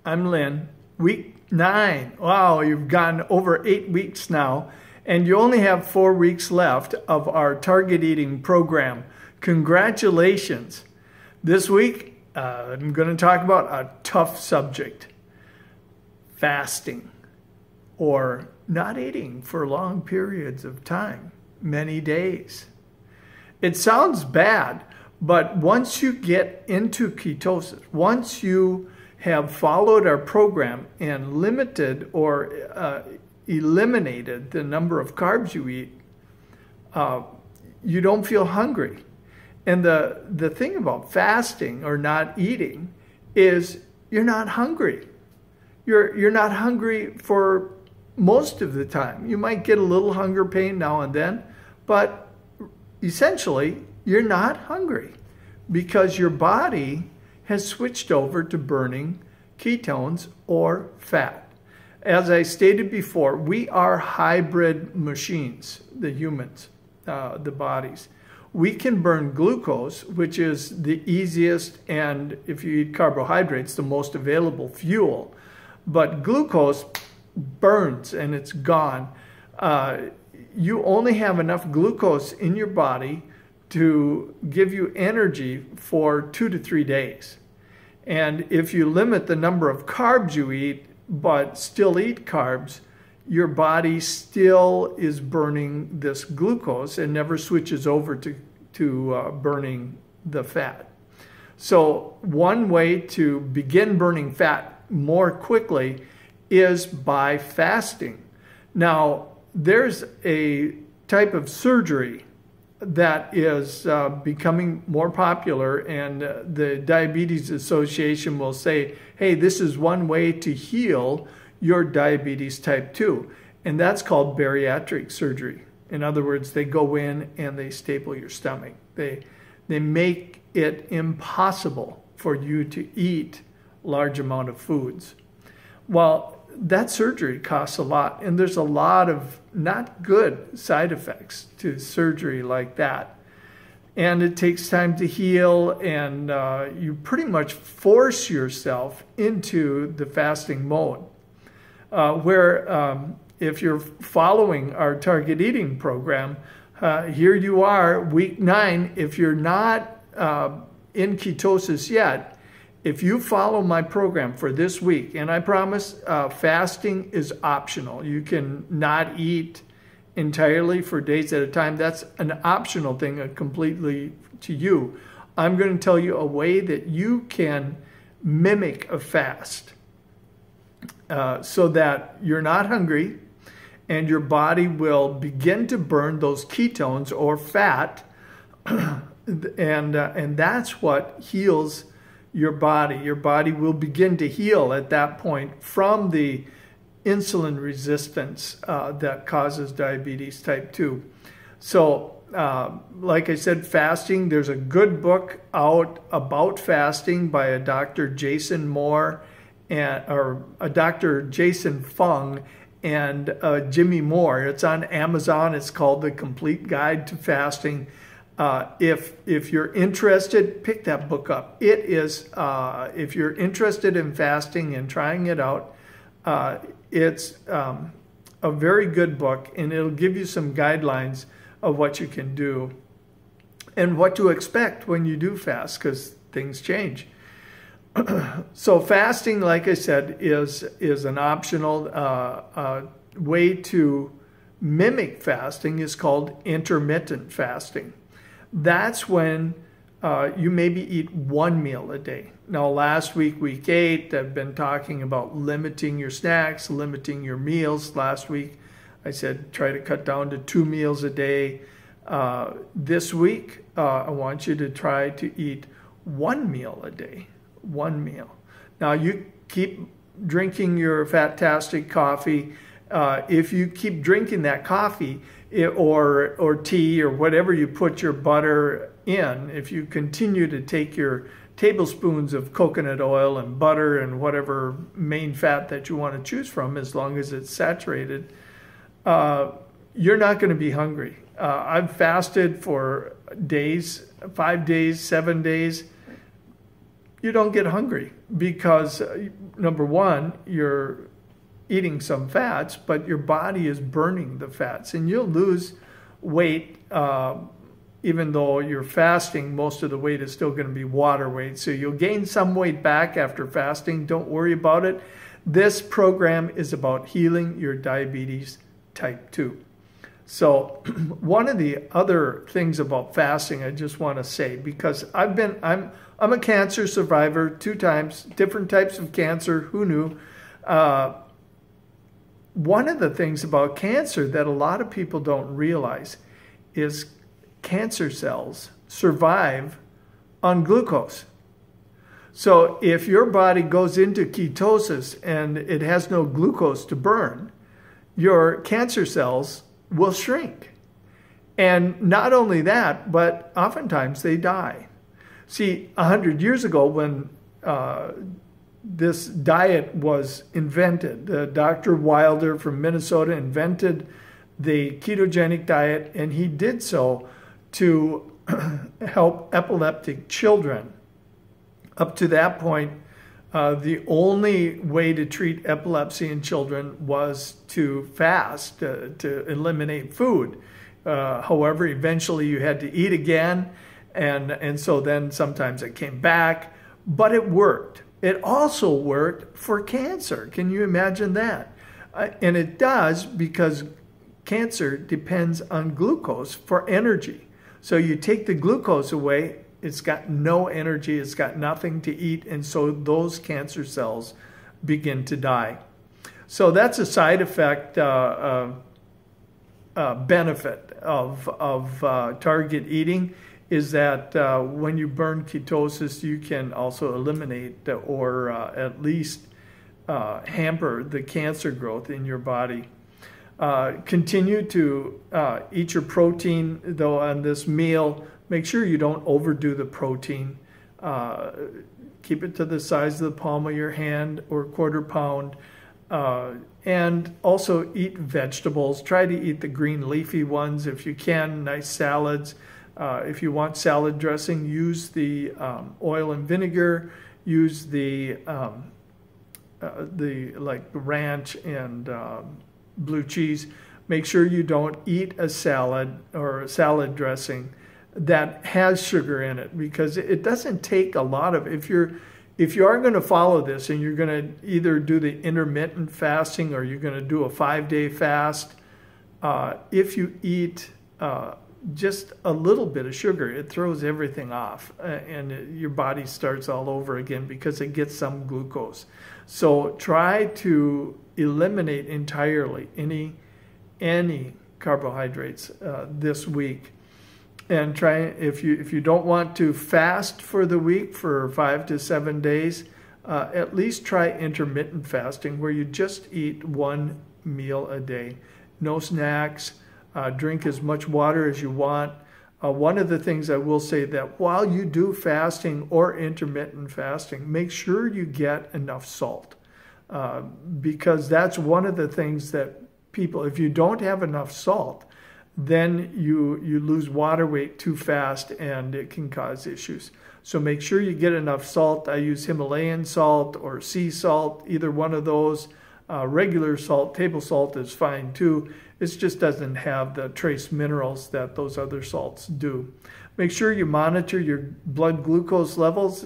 I'm Lynn. Week 9. Wow, you've gone over 8 weeks now, and you only have 4 weeks left of our target eating program. Congratulations. This week, I'm going to talk about a tough subject: fasting, or not eating for long periods of time, many days. It sounds bad, but once you get into ketosis, once you have followed our program and limited or eliminated the number of carbs you eat, you don't feel hungry. And the thing about fasting or not eating is you're not hungry. You're not hungry for most of the time. You might get a little hunger pain now and then, but essentially you're not hungry because your body has switched over to burning ketones or fat. As I stated before, we are hybrid machines, the humans, the bodies. We can burn glucose, which is the easiest, and if you eat carbohydrates, the most available fuel. But glucose burns and it's gone. You only have enough glucose in your body to give you energy for 2 to 3 days. And if you limit the number of carbs you eat, but still eat carbs, your body still is burning this glucose and never switches over to burning the fat. So one way to begin burning fat more quickly is by fasting. Now, there's a type of surgery that is becoming more popular, and the Diabetes Association will say, hey, this is one way to heal your diabetes type 2, and that's called bariatric surgery. In other words, they go in and they staple your stomach. They make it impossible for you to eat large amount of foods. Well, that surgery costs a lot, and there's a lot of not good side effects to surgery like that. And it takes time to heal, and you pretty much force yourself into the fasting mode. If you're following our target eating program, here you are, week 9. If you're not in ketosis yet, if you follow my program for this week, and I promise fasting is optional. You can not eat entirely for days at a time. That's an optional thing, completely to you. I'm going to tell you a way that you can mimic a fast so that you're not hungry and your body will begin to burn those ketones or fat, and that's what heals your body. Your body will begin to heal at that point from the insulin resistance that causes diabetes type 2. So, like I said, fasting, there's a good book out about fasting by a Dr. Jason Moore or a Dr. Jason Fung and Jimmy Moore. It's on Amazon. It's called The Complete Guide to Fasting. If you're interested, pick that book up. It is, if you're interested in fasting and trying it out, it's a very good book, and it'll give you some guidelines of what you can do and what to expect when you do fast, because things change. So fasting, like I said, is an optional way to mimic fasting is called intermittent fasting. That's when you maybe eat 1 meal a day. Now, last week, week 8, I've been talking about limiting your snacks, limiting your meals. Last week, I said try to cut down to 2 meals a day. This week, I want you to try to eat 1 meal a day. 1 meal. Now, you keep drinking your Fantastic coffee. If you keep drinking that coffee or tea or whatever you put your butter in, if you continue to take your tablespoons of coconut oil and butter and whatever main fat that you want to choose from, as long as it's saturated, you're not going to be hungry. I've fasted for days, 5 days, 7 days. you don't get hungry because, number one, you're eating some fats, but your body is burning the fats, and you'll lose weight even though you're fasting. Most of the weight is still going to be water weight, so you'll gain some weight back after fasting. Don't worry about it. This program is about healing your diabetes type 2. So one of the other things about fasting I just want to say, because I'm a cancer survivor 2 times, different types of cancer, who knew? One of the things about cancer that a lot of people don't realize is cancer cells survive on glucose. So if your body goes into ketosis and it has no glucose to burn, your cancer cells will shrink. And not only that, but oftentimes they die. See, 100 years ago when this diet was invented, Dr. Wilder from Minnesota invented the ketogenic diet, and he did so to help epileptic children. Up to that point, the only way to treat epilepsy in children was to fast, to eliminate food. However, eventually you had to eat again, and so then sometimes it came back, but it worked. It also worked for cancer. Can you imagine that? And it does, because cancer depends on glucose for energy. So you take the glucose away, it's got no energy, it's got nothing to eat, and so those cancer cells begin to die. So that's a side effect benefit of target eating, is that when you burn ketosis, you can also eliminate or at least hamper the cancer growth in your body. Continue to eat your protein, though, on this meal. Make sure you don't overdo the protein. Keep it to the size of the palm of your hand or 1/4 pound. And also eat vegetables. Try to eat the green leafy ones if you can, nice salads. If you want salad dressing, use the oil and vinegar. Use the like ranch and blue cheese. Make sure you don't eat a salad or a salad dressing that has sugar in it, because it doesn't take a lot of, if you are going to follow this and you're going to either do the intermittent fasting or you're going to do a 5-day fast, if you eat just a little bit of sugar, it throws everything off, and your body starts all over again because it gets some glucose. So try to eliminate entirely any carbohydrates this week, and try, if you don't want to fast for the week for 5 to 7 days, at least try intermittent fasting, where you just eat 1 meal a day, no snacks. Drink as much water as you want. One of the things I will say, that while you do fasting or intermittent fasting, make sure you get enough salt, because that's one of the things that people, if you don't have enough salt, then you lose water weight too fast, and it can cause issues. So make sure you get enough salt. I use Himalayan salt or sea salt, either one of those. Regular salt, table salt, is fine too. It just doesn't have the trace minerals that those other salts do. Make sure you monitor your blood glucose levels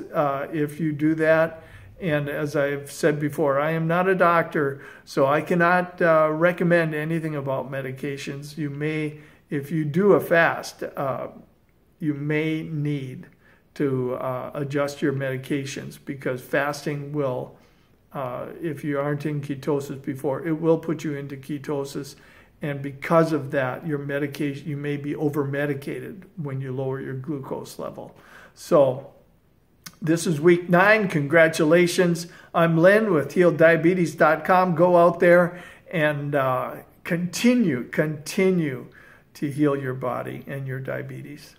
if you do that. And as I've said before, I am not a doctor, so I cannot recommend anything about medications. You may, if you do a fast, you may need to adjust your medications, because fasting will, if you aren't in ketosis before, it will put you into ketosis. And because of that, your medication, you may be over-medicated when you lower your glucose level. So this is week 9. Congratulations. I'm Len with HealDiabetes.com. Go out there and continue to heal your body and your diabetes.